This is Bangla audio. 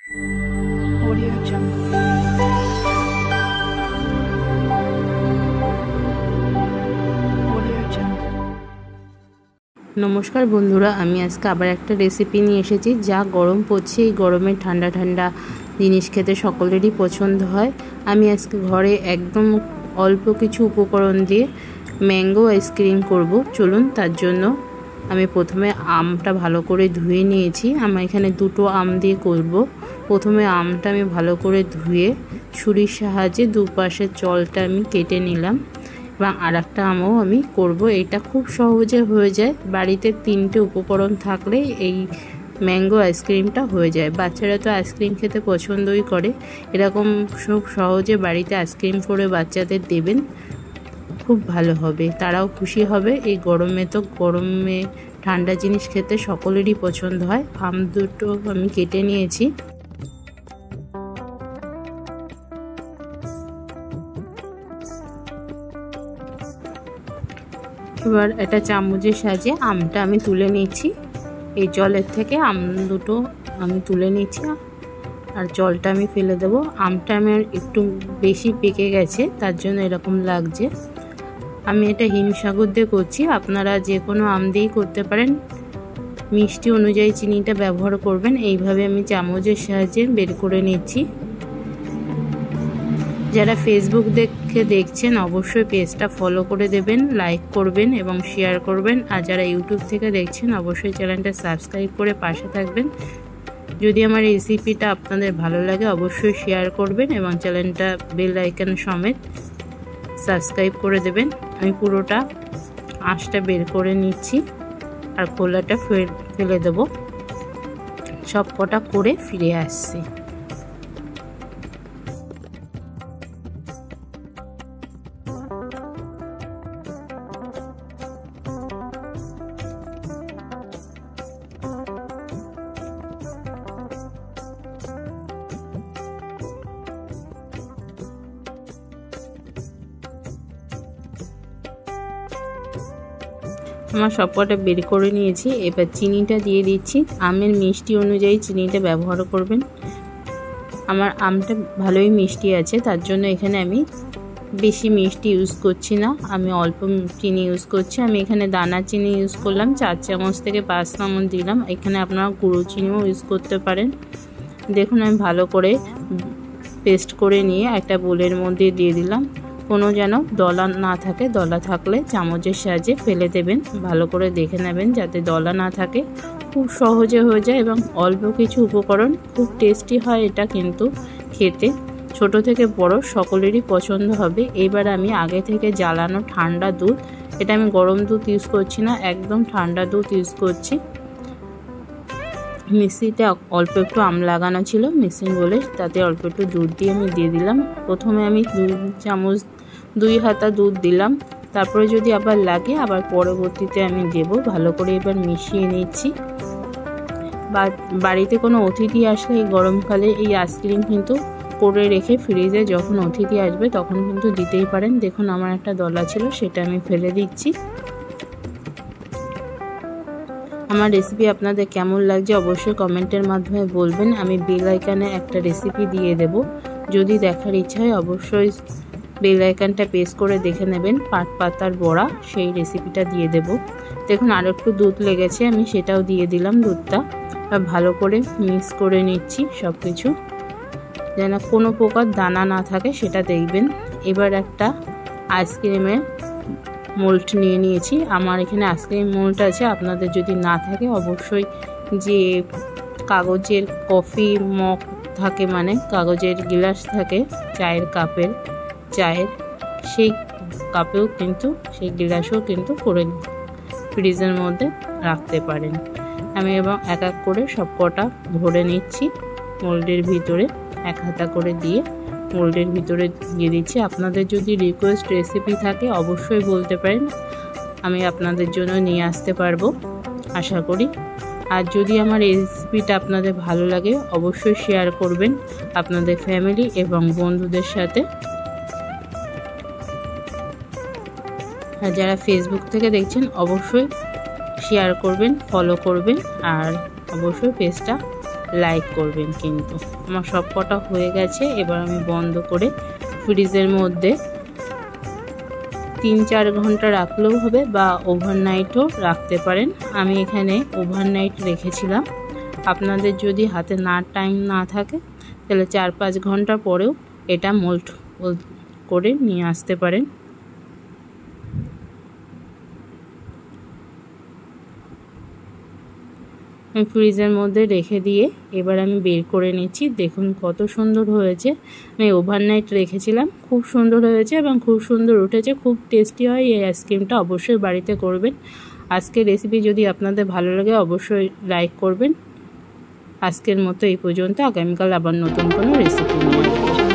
Audio Jungle. Audio Jungle. নমস্কার বন্ধুরা, আমি আজকে আবার একটা রেসিপি নিয়ে এসেছি। যা গরম পড়ছে, এই গরমে ঠান্ডা ঠান্ডা জিনিস খেতে সকলেরই পছন্দ হয়। আমি আজকে ঘরে একদম অল্প কিছু উপকরণ দিয়ে ম্যাঙ্গো আইসক্রিম করব। চলুন, তার জন্য আমি প্রথমে আমটা ভালো করে ধুয়ে নিয়েছি। আমার এখানে দুটো আম দিয়ে করব। প্রথমে আমটা আমি ভালো করে ধুয়ে ছুরির সাহায্যে দুপাশের জলটা আমি কেটে নিলাম এবং আর একটা আমও আমি করব। এটা খুব সহজে হয়ে যায়। বাড়িতে 3টে উপকরণ থাকলে এই ম্যাঙ্গো আইসক্রিমটা হয়ে যায়। বাচ্চারা তো আইসক্রিম খেতে পছন্দই করে। এরকম খুব সহজে বাড়িতে আইসক্রিম করে বাচ্চাদের দেবেন, খুব ভালো হবে, তারাও খুশি হবে। এই গরমে ঠান্ডা জিনিস খেতে সকলেরই পছন্দ হয়। আম দুটো আমি কেটে নিয়েছি। এবার একটা চামচের সাহায্যে আমটা আমি তুলে নিচ্ছি। এই জলের থেকে আম দুটো আমি তুলে নিচ্ছি আর জলটা আমি ফেলে দেবো। আমটা আমার একটু বেশি পেকে গেছে, তার জন্য এরকম লাগছে। আমি এটা হিমসাগর দিয়ে করছি, আপনারা যে কোনো আম দিয়েই করতে পারেন। মিষ্টি অনুযায়ী চিনিটা ব্যবহার করবেন। এইভাবে আমি চামচের সাহায্যে বের করে নিচ্ছি। যারা ফেসবুক দেখে দেখছেন অবশ্যই পেজটা ফলো করে দেবেন, লাইক করবেন এবং শেয়ার করবেন। আর যারা ইউটিউব থেকে দেখছেন অবশ্যই চ্যানেলটা সাবস্ক্রাইব করে পাশে থাকবেন। যদি আমার রেসিপিটা আপনাদের ভালো লাগে অবশ্যই শেয়ার করবেন এবং চ্যানেলটা বেল আইকন সমেত সাবস্ক্রাইব করে দেবেন। আমি পুরোটা আঁশটা বের করে নিচ্ছি আর খোলাটা ফেলে দেবো। সব কটা করে ফিরে আসছি। আমার সবকটা বের করে নিয়েছি। এবার চিনিটা দিয়ে দিচ্ছি। আমের মিষ্টি অনুযায়ী চিনিটা ব্যবহার করবেন। আমার আমটা ভালোই মিষ্টি আছে, তার জন্য এখানে আমি বেশি মিষ্টি ইউজ করছি না, আমি অল্প চিনি ইউজ করছি। আমি এখানে দানা চিনি ইউজ করলাম 4 চামচ থেকে 5 চামচ দিলাম। এখানে আপনারা গুঁড়ো চিনিও ইউজ করতে পারেন। দেখুন আমি ভালো করে পেস্ট করে নিয়ে একটা বোলের মধ্যে দিয়ে দিলাম। কোনো যেন দলা না থাকে, দলা থাকলে চামচের সাহায্যে ফেলে দেবেন। ভালো করে দেখে নেবেন যাতে দলা না থাকে। খুব সহজে হয়ে যায় এবং অল্প কিছু উপকরণ, খুব টেস্টি হয় এটা কিন্তু খেতে। ছোট থেকে বড় সকলেরই পছন্দ হবে। এবার আমি আগে থেকে জ্বালানো ঠান্ডা দুধ, এটা আমি গরম দুধ ইউজ করছি না, একদম ঠান্ডা দুধ ইউজ করছি। মিক্সিতে অল্প একটু আম লাগানো ছিল মেশিন বলে, তাতে অল্প একটু দুধ দিয়ে আমি দিয়ে দিলাম। প্রথমে আমি 2 হাতা দুধ দিলাম, তারপরে যদি আবার লাগে আবার পরবর্তীতে আমি দেব। ভালো করে এবার মিশিয়ে নিচ্ছি। বাড়িতে কোনো অতিথি আসলে এই গরমকালে এই আইসক্রিম কিন্তু করে রেখে ফ্রিজে যখন অতিথি আসবে তখন কিন্তু দিতেই পারেন। দেখুন আমার একটা দলা ছিল, সেটা আমি ফেলে দিচ্ছি। আমার রেসিপি আপনাদের কেমন লাগছে অবশ্যই কমেন্টের মাধ্যমে বলবেন। আমি বেল আইকনে একটা রেসিপি দিয়ে দেব, যদি দেখার ইচ্ছা হয় অবশ্যই বেল আইকনটা প্রেস করে দেখে নেবেন। পাট পাতার বড়া, সেই রেসিপিটা দিয়ে দেব। দেখুন আর একটু দুধ লেগেছে, আমি সেটাও দিয়ে দিলাম দুধটা। ভালো করে মিক্স করে নিচ্ছি সব কিছু, যেন কোনো প্রকার দানা না থাকে সেটা দেখবেন। এবার একটা আইসক্রিমের মোল্ড নিয়ে নিয়েছি। আমার এখানে আইসক্রিম মোল্ড আছে, আপনাদের যদি না থাকে অবশ্যই যে কাগজের কফি মগ থাকে, মানে কাগজের গ্লাস থাকে চায়ের কাপের, সেই কাপেও কিন্তু, সেই গ্লাসেও কিন্তু করে ফ্রিজের মধ্যে রাখতে পারেন। আমি এবং এক এক করে সব কটা ভরে নিচ্ছি মোল্ডের ভিতরে, এক হাতা করে দিয়ে মোল্ডের ভিতরে দিয়ে দিচ্ছি। আপনাদের যদি রিকোয়েস্ট রেসিপি থাকে অবশ্যই বলতে পারেন, আমি আপনাদের জন্য নিয়ে আসতে পারবো আশা করি। আর যদি আমার এই রেসিপিটা আপনাদের ভালো লাগে অবশ্যই শেয়ার করবেন আপনাদের ফ্যামিলি এবং বন্ধুদের সাথে। আর যারা ফেসবুক থেকে দেখছেন অবশ্যই শেয়ার করবেন, ফলো করবেন আর অবশ্যই পেজটা লাইক করবেন। কিন্তু আমার সব কটা হয়ে গেছে, এবার আমি বন্ধ করে ফ্রিজের মধ্যে 3-4 ঘন্টা রাখলেও হবে বা ওভারনাইটও রাখতে পারেন। আমি এখানে ওভারনাইট রেখেছিলাম। আপনাদের যদি হাতে টাইম না থাকে তাহলে 4-5 ঘন্টা পরেও এটা মোল্ড করে নিয়ে আসতে পারেন। আমি ফ্রিজের মধ্যে রেখে দিয়ে এবার আমি বের করে নিচ্ছি। দেখুন কত সুন্দর হয়েছে। আমি ওভারনাইট রেখেছিলাম, খুব সুন্দর হয়েছে এবং খুব সুন্দর উঠেছে। খুব টেস্টি হয়। এই আইসক্রিমটা অবশ্যই বাড়িতে করবেন। আজকের রেসিপি যদি আপনাদের ভালো লাগে অবশ্যই লাইক করবেন। আজকের মতো এই পর্যন্ত। আগামীকাল আবার নতুন কোনো রেসিপি নিয়ে আসবো।